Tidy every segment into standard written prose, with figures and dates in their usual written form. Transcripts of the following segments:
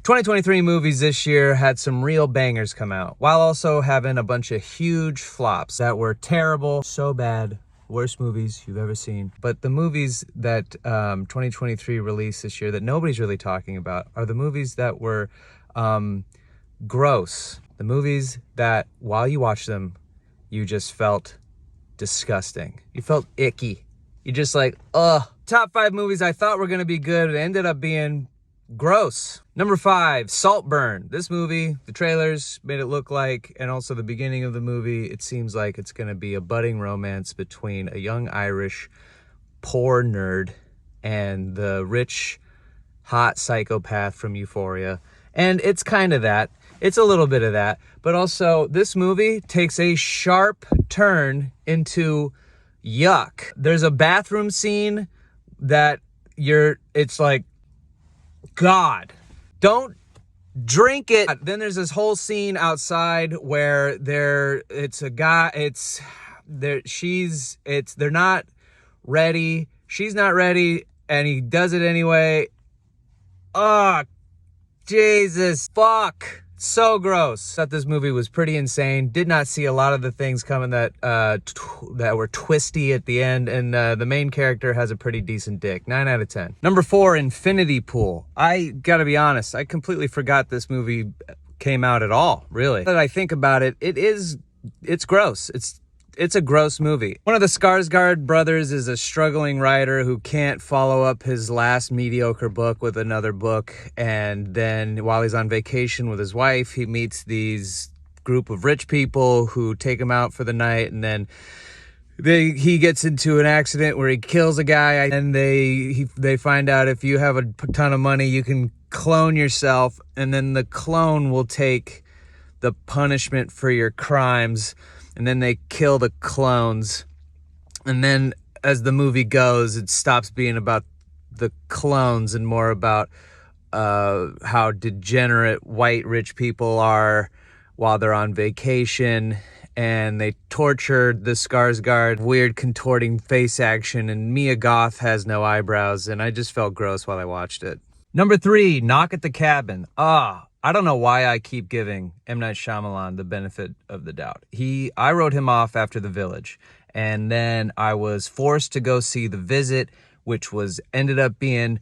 2023 movies this year had some real bangers come out, while also having a bunch of huge flops that were terrible, so bad, worst movies you've ever seen. But the movies that 2023 released this year that nobody's really talking about are the movies that were gross. The movies that, while you watch them, you just felt disgusting. You felt icky. You just like, ugh. Top 5 movies I thought were gonna be good ended up being gross. Number 5, Saltburn. This movie, the trailers made it look like, and also the beginning of the movie, it seems like it's gonna be a budding romance between a young Irish poor nerd and the rich, hot psychopath from Euphoria. And it's kind of that. It's a little bit of that. But also, this movie takes a sharp turn into yuck. There's a bathroom scene that it's like, God, don't drink it. Then there's this whole scene outside where they're not ready. She's not ready, and he does it anyway. Oh, Jesus, fuck. So gross. Thought this movie was pretty insane. Did not see a lot of the things coming that were twisty at the end, and the main character has a pretty decent dick. 9 out of 10. Number 4, Infinity Pool. I gotta be honest, I completely forgot this movie came out at all, really. Now that I think about it, it's gross. It's a gross movie. One of the Skarsgård brothers is a struggling writer who can't follow up his last mediocre book with another book. And then while he's on vacation with his wife, he meets these group of rich people who take him out for the night. And then he gets into an accident where he kills a guy. And they find out if you have a ton of money, you can clone yourself. And then the clone will take the punishment for your crimes. And then they kill the clones. And then as the movie goes, it stops being about the clones and more about how degenerate white rich people are while they're on vacation. And they tortured the Skarsgård, weird contorting face action, and Mia Goth has no eyebrows, and I just felt gross while I watched it. Number 3, Knock at the Cabin. I don't know why I keep giving M. Night Shyamalan the benefit of the doubt. I wrote him off after The Village, and then I was forced to go see The Visit, which ended up being,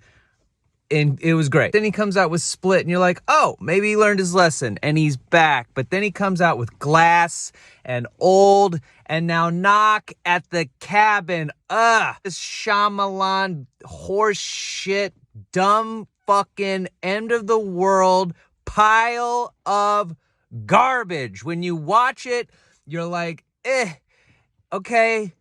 and it was great. Then he comes out with Split, and you're like, oh, maybe he learned his lesson, and he's back. But then he comes out with Glass and Old, and now Knock at the Cabin. This Shyamalan horse shit, dumb fucking end of the world pile of garbage. When you watch it, you're like, okay,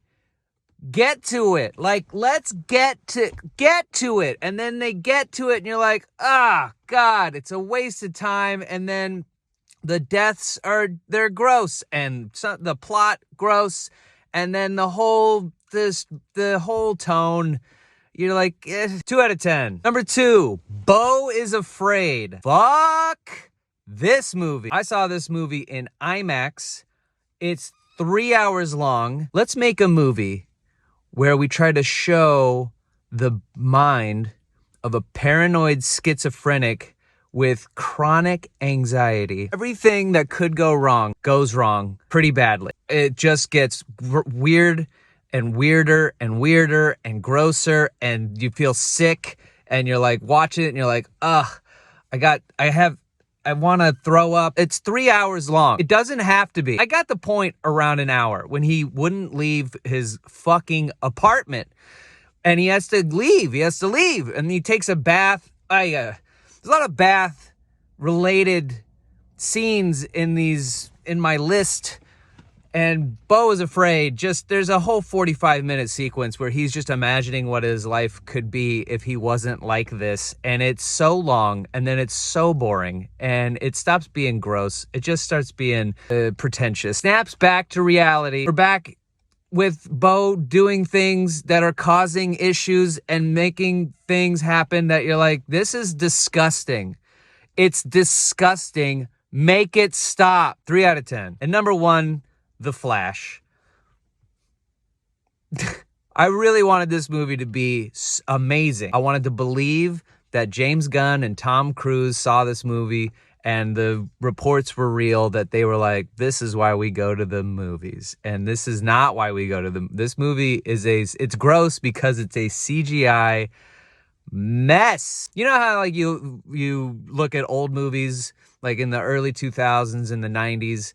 get to it. Like, let's get to it. And then they get to it and you're like, God, it's a waste of time. And then the deaths they're gross, and the plot gross. And then the whole tone, you're like, 2 out of 10. Number 2, Beau is Afraid. Fuck this movie. I saw this movie in IMAX. It's 3 hours long. Let's make a movie where we try to show the mind of a paranoid schizophrenic with chronic anxiety. Everything that could go wrong goes wrong pretty badly. It just gets weird and weirder and weirder and grosser, and you feel sick, and you're like watching it and you're like, I want to throw up. It's 3 hours long. It doesn't have to be. I got the point around an hour when he wouldn't leave his fucking apartment, and he has to leave. And he takes a bath. There's a lot of bath related scenes in my list. And Beau is Afraid, there's a whole 45-minute sequence where he's just imagining what his life could be if he wasn't like this. And it's so long, and then it's so boring, and it stops being gross. It just starts being pretentious. Snaps back to reality. We're back with Beau doing things that are causing issues and making things happen that you're like, this is disgusting. It's disgusting. Make it stop. 3 out of 10. And number 1, The Flash. I really wanted this movie to be amazing. I wanted to believe that James Gunn and Tom Cruise saw this movie and the reports were real, that they were like, this is why we go to the movies. And this is not why we go to this movie it's gross because it's a CGI mess. You know how like you look at old movies like in the early 2000s and the 90s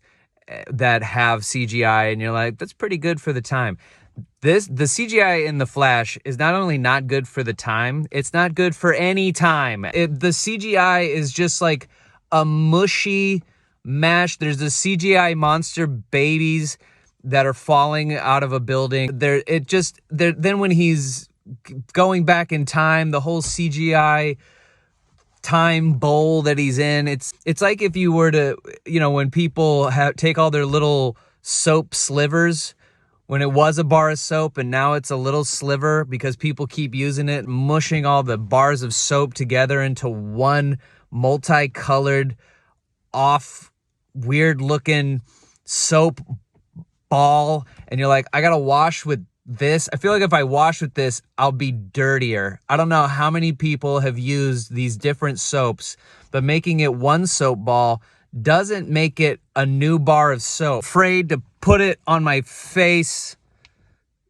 that have CGI and you're like, that's pretty good for the time. The CGI in The Flash is not only not good for the time, it's not good for any time. The CGI is just like a mushy mash. There's the CGI monster babies that are falling out of a building. Then when he's going back in time, the whole CGI time bowl that he's in, it's like if you were to, when people take all their little soap slivers, when it was a bar of soap and now it's a little sliver because people keep using it, mushing all the bars of soap together into one multicolored, off, weird-looking soap ball, and you're like, I gotta wash with this. I feel like if I wash with this, I'll be dirtier. I don't know how many people have used these different soaps, but making it one soap ball doesn't make it a new bar of soap. Afraid to put it on my face.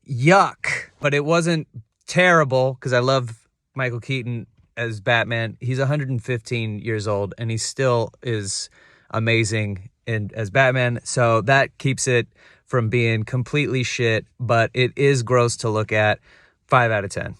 Yuck. But it wasn't terrible because I love Michael Keaton as Batman. He's 115 years old and he still is amazing as Batman. So that keeps it from being completely shit, but it is gross to look at. 5 out of 10.